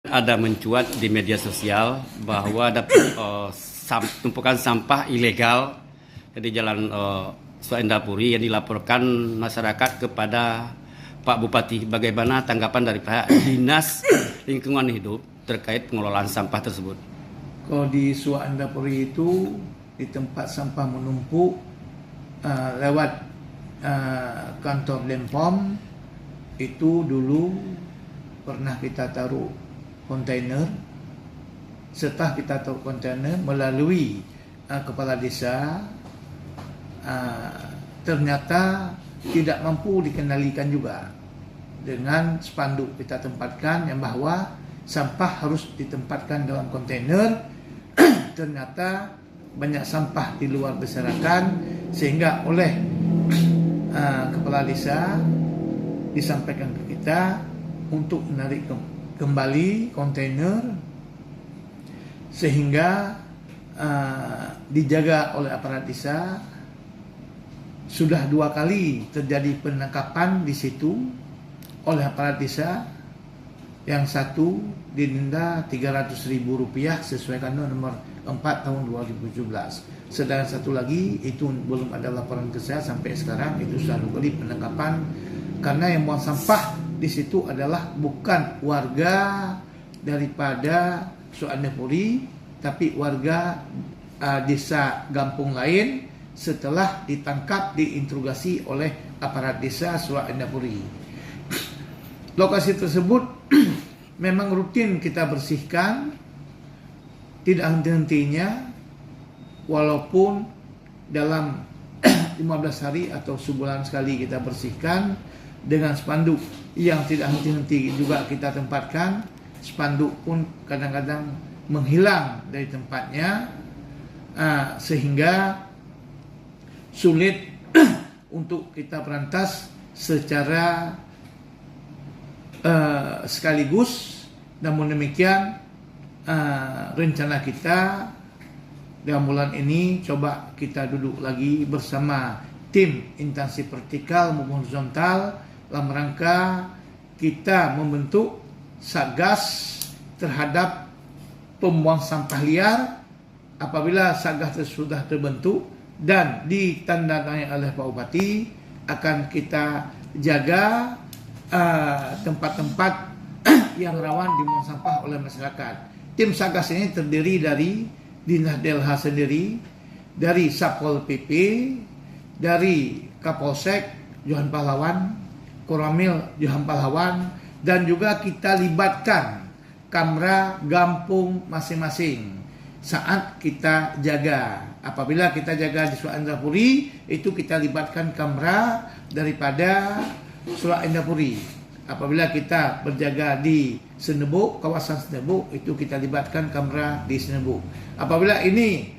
Ada mencuat di media sosial bahwa ada tumpukan sampah ilegal di Jalan Suendapuri yang dilaporkan masyarakat kepada Pak Bupati. Bagaimana tanggapan dari pihak Dinas Lingkungan Hidup terkait pengelolaan sampah tersebut? Kalau di Suendapuri itu di tempat sampah menumpuk lewat kantor Denpom itu dulu pernah kita taruh kontainer. Setelah kita taruh kontainer melalui kepala desa, ternyata tidak mampu dikendalikan juga. Dengan spanduk kita tempatkan yang bahwa sampah harus ditempatkan dalam kontainer. Ternyata banyak sampah di luar berserakan, sehingga oleh kepala desa disampaikan ke kita untuk menarik kembali kontainer, sehingga dijaga oleh aparat desa. Sudah 2 kali terjadi penangkapan di situ oleh aparat desa. Yang satu didenda Rp300.000 sesuai Kanun nomor 4 tahun 2017. Sedangkan satu lagi itu belum ada laporan ke saya sampai sekarang. Itu sudah 2 kali penangkapan karena yang buang sampah di situ adalah bukan warga daripada Suendapuri, tapi warga desa Gampung lain setelah ditangkap diinterogasi oleh aparat desa Suendapuri. Lokasi tersebut memang rutin kita bersihkan, tidak henti-hentinya, walaupun dalam 15 hari atau sebulan sekali kita bersihkan dengan spanduk yang tidak henti-henti juga kita tempatkan. Spanduk pun kadang-kadang menghilang dari tempatnya, sehingga sulit untuk kita berantas secara sekaligus. Namun demikian, rencana kita dalam bulan ini coba kita duduk lagi bersama tim instansi vertikal maupun horizontal dalam rangka kita membentuk satgas terhadap pembuang sampah liar. Apabila satgas tersebut sudah terbentuk dan ditandai oleh Pak Bupati, akan kita jaga tempat-tempat yang rawan dibuang sampah oleh masyarakat. Tim satgas ini terdiri dari Dinas DLH sendiri, dari Satpol PP, dari Kapolsek Johan Pahlawan, Koramil Johan Pahlawan, dan juga kita libatkan Kamra Gampung masing-masing saat kita jaga. Apabila kita jaga di Suendapuri, itu kita libatkan Kamra daripada Suendapuri. Apabila kita berjaga di Senebuk, kawasan Senebuk, itu kita libatkan Kamra di Senebuk. Apabila ini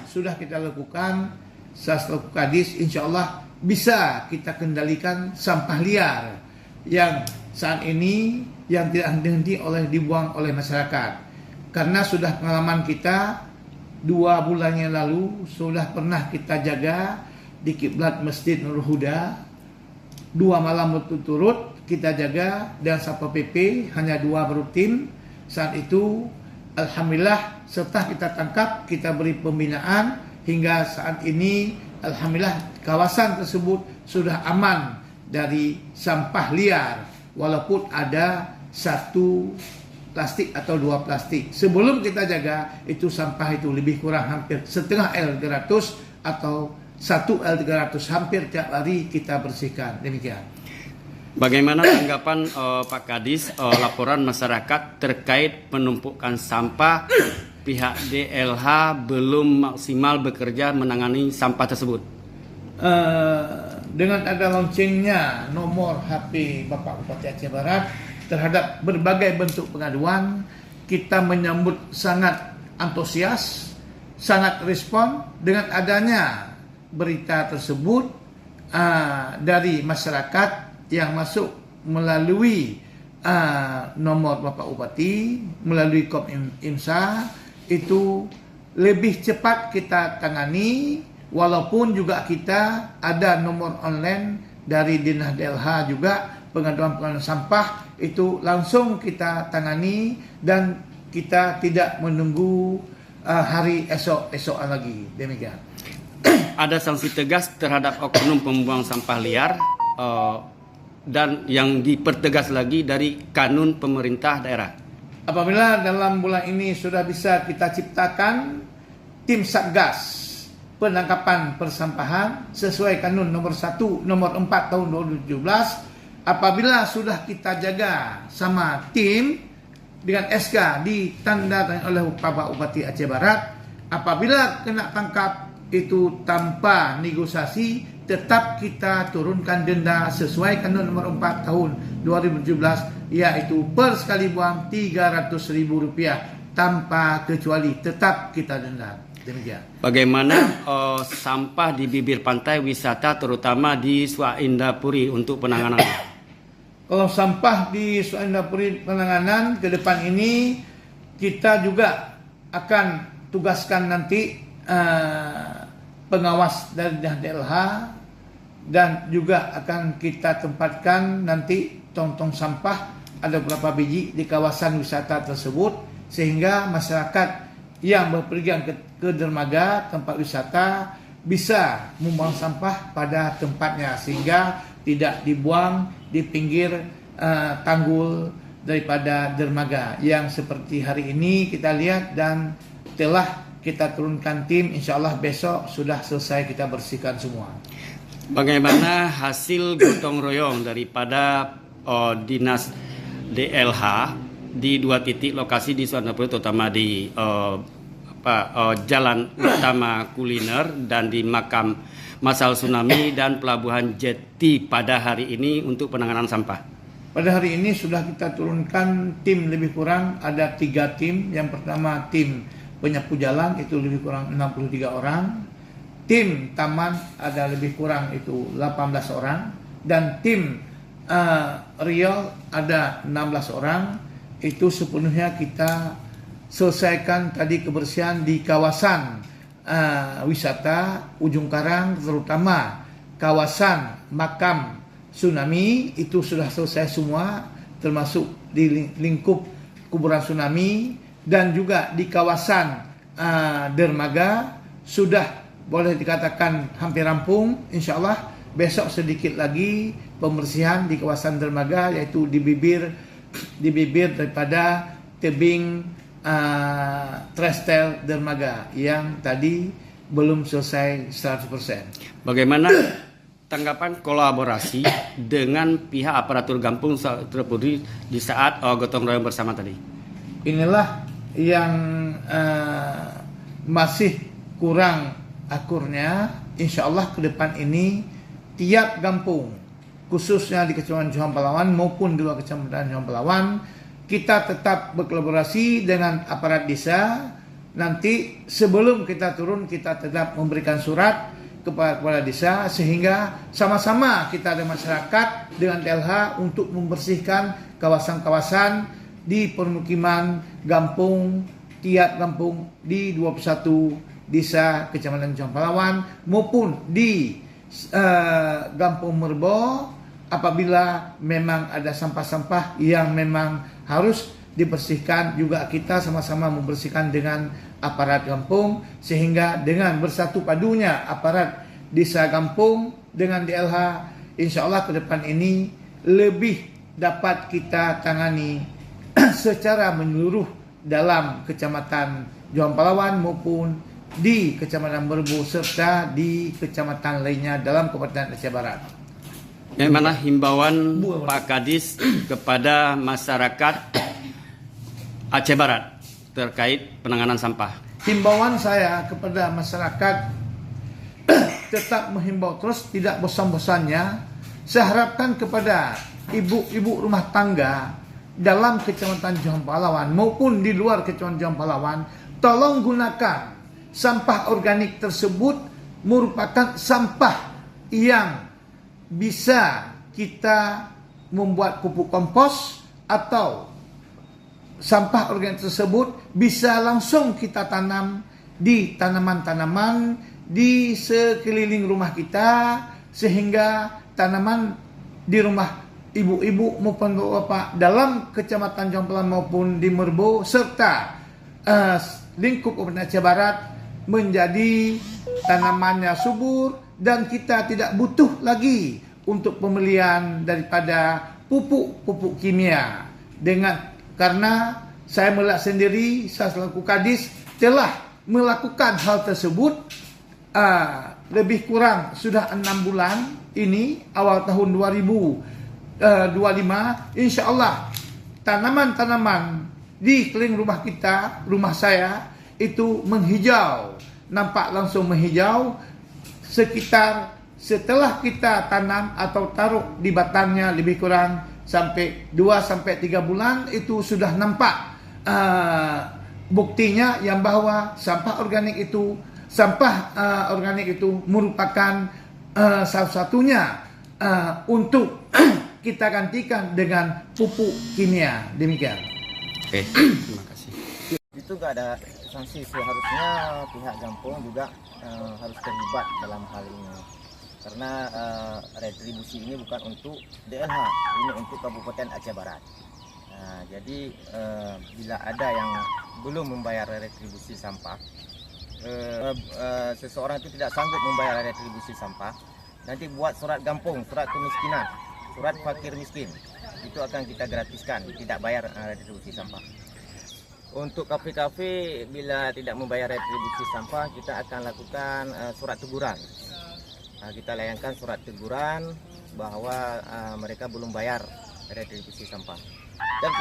sudah kita lakukan, selaku Kadis, insya Allah bisa kita kendalikan sampah liar yang saat ini yang tidak henti-henti dibuang oleh masyarakat. Karena sudah pengalaman kita 2 bulan yang lalu sudah pernah kita jaga di kiblat Masjid Nur Huda 2 malam berturut-turut kita jaga, dan Satpol PP hanya 2 berutin. Saat itu alhamdulillah setelah kita tangkap kita beri pembinaan, hingga saat ini alhamdulillah kawasan tersebut sudah aman dari sampah liar, walaupun ada 1 plastik atau 2 plastik. Sebelum kita jaga itu sampah itu lebih kurang hampir setengah L300 atau 1 L300 hampir tiap hari kita bersihkan. Demikian. Bagaimana tanggapan Pak Kadis laporan masyarakat terkait penumpukan sampah? Pihak DLH belum maksimal bekerja menangani sampah tersebut. Dengan ada launchingnya nomor HP Bapak Bupati Aceh Barat terhadap berbagai bentuk pengaduan, kita menyambut sangat antusias, sangat respon dengan adanya berita tersebut dari masyarakat yang masuk melalui nomor Bapak Bupati, melalui Komimsa, itu lebih cepat kita tangani. Walaupun juga kita ada nomor online dari Dinas DLH juga pengaduan sampah itu langsung kita tangani dan kita tidak menunggu hari esok-esokan lagi. Demikian. Ada sanksi tegas terhadap oknum pembuang sampah liar dan yang dipertegas lagi dari kanun pemerintah daerah. Apabila dalam bulan ini sudah bisa kita ciptakan tim Satgas penangkapan persampahan sesuai kanun nomor 4 tahun 2017, apabila sudah kita jaga sama tim dengan SK ditandatangani oleh Bapak Bupati Aceh Barat, apabila kena tangkap itu tanpa negosiasi tetap kita turunkan denda sesuai kanun nomor 4 tahun 2017, yaitu per sekali buang Rp300.000 tanpa kecuali, tetap kita denda. Demikian. Bagaimana sampah di bibir pantai wisata terutama di Swaindapuri untuk penanganan? Kalau sampah di Swaindapuri penanganan ke depan ini kita juga akan tugaskan nanti pengawas dari DLH dan juga akan kita tempatkan nanti tong-tong sampah ada beberapa biji di kawasan wisata tersebut sehingga masyarakat yang berpergian ke dermaga tempat wisata bisa membuang sampah pada tempatnya sehingga tidak dibuang di pinggir tanggul daripada dermaga yang seperti hari ini kita lihat dan telah kita turunkan tim, insya Allah besok sudah selesai kita bersihkan semua. Bagaimana hasil gotong royong daripada dinas DLH di 2 titik lokasi di Swaindapuri terutama di jalan utama kuliner dan di makam masal tsunami dan pelabuhan Jeti pada hari ini untuk penanganan sampah? Pada hari ini sudah kita turunkan tim lebih kurang ada 3 tim. Yang pertama tim penyapu jalan itu lebih kurang 63 orang. Tim taman ada lebih kurang itu 18 orang dan tim Riau ada 16 orang. Itu sepenuhnya kita selesaikan tadi kebersihan di kawasan wisata Ujung Karang, terutama kawasan makam tsunami itu sudah selesai semua, termasuk di lingkup kuburan tsunami dan juga di kawasan dermaga sudah boleh dikatakan hampir rampung. Insya Allah besok sedikit lagi pembersihan di kawasan dermaga yaitu di bibir daripada tebing trestel dermaga yang tadi belum selesai 100%. Bagaimana tanggapan kolaborasi dengan pihak aparatur Gampung Swaindapuri di saat gotong royong bersama tadi? Inilah yang masih kurang akurnya. Insya Allah ke depan ini tiap kampung khususnya di Kecamatan Johor Pahlawan maupun di luar Kecamatan Johor Pahlawan kita tetap berkolaborasi dengan aparat desa. Nanti sebelum kita turun kita tetap memberikan surat kepada kepala desa sehingga sama-sama kita ada masyarakat dengan DLH untuk membersihkan kawasan-kawasan di permukiman kampung, tiap kampung di 21 desa Kecamatan Johor Pahlawan maupun di Kampung Merbo. Apabila memang ada sampah-sampah yang memang harus dibersihkan, juga kita sama-sama membersihkan dengan aparat kampung sehingga dengan bersatu padunya aparat desa kampung dengan DLH, insya Allah ke depan ini lebih dapat kita tangani secara menyeluruh dalam Kecamatan Johor Pahlawan maupun di Kecamatan Merbu serta di kecamatan lainnya dalam Kabupaten Aceh Barat. Bagaimana himbauan Pak Kadis kepada masyarakat Aceh Barat terkait penanganan sampah? Himbauan saya kepada masyarakat tetap menghimbau terus, tidak bosan-bosannya. Saya harapkan kepada ibu-ibu rumah tangga dalam Kecamatan Johor Pahlawan maupun di luar Kecamatan Johor Pahlawan, tolong gunakan sampah organik tersebut merupakan sampah yang bisa kita membuat pupuk kompos atau sampah organik tersebut bisa langsung kita tanam di tanaman-tanaman di sekeliling rumah kita sehingga tanaman di rumah ibu-ibu maupun bapak dalam Kecamatan Jomplang maupun di Merbau serta lingkup Kabupaten Aceh Barat menjadi tanamannya subur dan kita tidak butuh lagi untuk pembelian daripada pupuk kimia karena saya melihat sendiri, saya selaku Kadis telah melakukan hal tersebut lebih kurang sudah 6 bulan ini, awal tahun 2025, insya Allah tanaman-tanaman di keliling rumah kita, rumah saya itu menghijau, nampak langsung menghijau sekitar setelah kita tanam atau taruh di batangnya lebih kurang sampai 2-3 bulan itu sudah nampak buktinya yang bahwa sampah organik itu merupakan salah satunya untuk kita gantikan dengan pupuk kimia. Demikian. Oke, terima kasih. Itu nggak ada sanksi, seharusnya pihak Gampong juga harus terlibat dalam hal ini karena retribusi ini bukan untuk DLH, ini untuk Kabupaten Aceh Barat. Nah, jadi bila ada yang belum membayar retribusi sampah, seseorang itu tidak sanggup membayar retribusi sampah, nanti buat surat Gampong, surat kemiskinan, surat fakir miskin, itu akan kita gratiskan, tidak bayar retribusi sampah. Untuk kafe-kafe bila tidak membayar retribusi sampah, kita akan lakukan surat teguran. Kita layangkan surat teguran bahwa mereka belum bayar retribusi sampah. Dan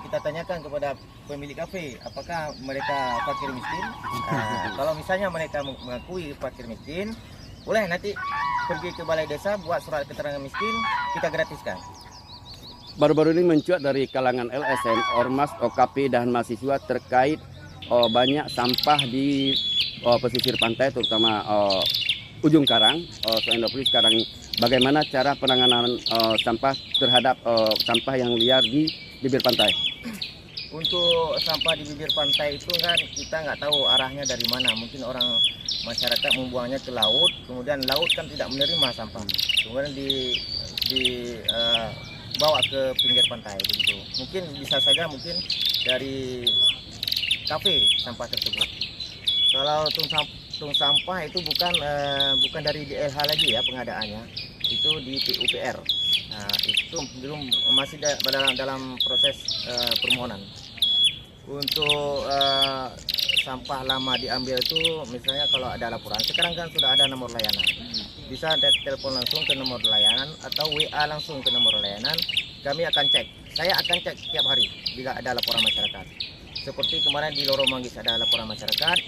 kita tanyakan kepada pemilik kafe, apakah mereka fakir miskin? Kalau misalnya mereka mengakui fakir miskin, boleh nanti pergi ke balai desa buat surat keterangan miskin, kita gratiskan. Baru-baru ini mencuat dari kalangan LSM, Ormas, OKP, dan mahasiswa terkait banyak sampah di pesisir pantai, terutama ujung karang, Soendapuri sekarang. Bagaimana cara penanganan sampah terhadap sampah yang liar di bibir pantai? Untuk sampah di bibir pantai itu kan kita nggak tahu arahnya dari mana. Mungkin orang masyarakat membuangnya ke laut, kemudian laut kan tidak menerima sampah, kemudian bawa ke pinggir pantai begitu. Mungkin bisa saja dari kafe sampah tersebut. Kalau tung sampah itu bukan dari DLH lagi ya pengadaannya, itu di PUPR. Nah, itu belum masih dalam proses permohonan. Untuk sampah lama diambil itu misalnya kalau ada laporan, sekarang kan sudah ada nomor layanan. Bisa telepon langsung ke nomor layanan atau WA langsung ke nomor layanan. Kami akan cek. Saya akan cek setiap hari bila ada laporan masyarakat. Seperti kemarin di Lorong Manggis ada laporan masyarakat.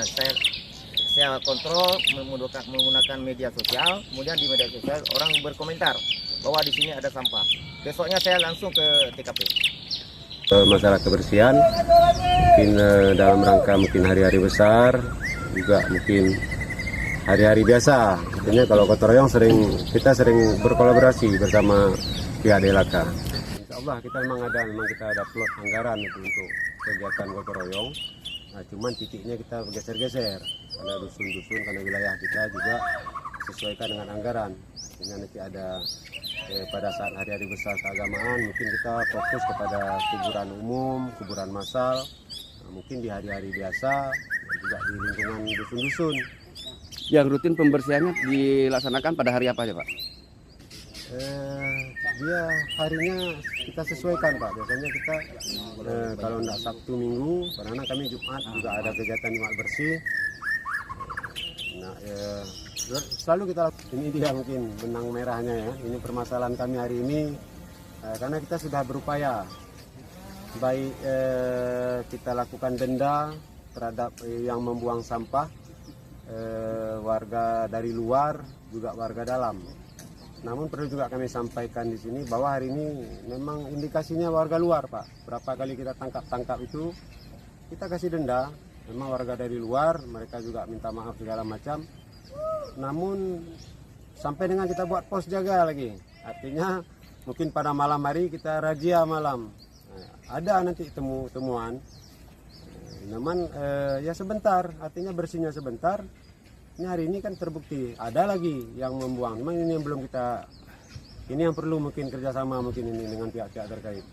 Saya kontrol menggunakan media sosial. Kemudian di media sosial orang berkomentar bahwa di sini ada sampah. Besoknya saya langsung ke TKP. Masalah kebersihan, mungkin dalam rangka hari-hari besar, juga mungkin hari-hari biasa. Artinya kalau gotong royong kita sering berkolaborasi bersama pihak DLK. Insya Allah memang kita ada plot anggaran untuk kegiatan gotong royong. Nah, cuman titiknya kita geser-geser karena dusun-dusun, karena wilayah kita juga sesuaikan dengan anggaran. Sehingga nanti ada pada saat hari-hari besar keagamaan mungkin kita fokus kepada kuburan umum, kuburan massal. Nah, mungkin di hari-hari biasa juga di lingkungan dusun-dusun. Yang rutin pembersihannya dilaksanakan pada hari apa aja, Pak? Dia harinya kita sesuaikan, Pak. Biasanya kita kalau tidak Sabtu Minggu, karena kami Jumat juga ada kegiatan Jumat bersih. Nah, selalu kita ini dia mungkin benang merahnya ya. Ini permasalahan kami hari ini karena kita sudah berupaya baik kita lakukan denda terhadap yang membuang sampah, warga dari luar juga warga dalam. Namun perlu juga kami sampaikan di sini bahwa hari ini memang indikasinya warga luar, Pak. Berapa kali kita tangkap itu kita kasih denda. Memang warga dari luar, mereka juga minta maaf segala macam. Namun sampai dengan kita buat pos jaga lagi. Artinya mungkin pada malam hari kita razia malam. Ada nanti temuan. Namun ya sebentar, artinya bersihnya sebentar. Ini hari ini kan terbukti ada lagi yang membuang. Memang ini yang belum kita Ini yang perlu mungkin kerjasama mungkin ini dengan pihak-pihak terkait.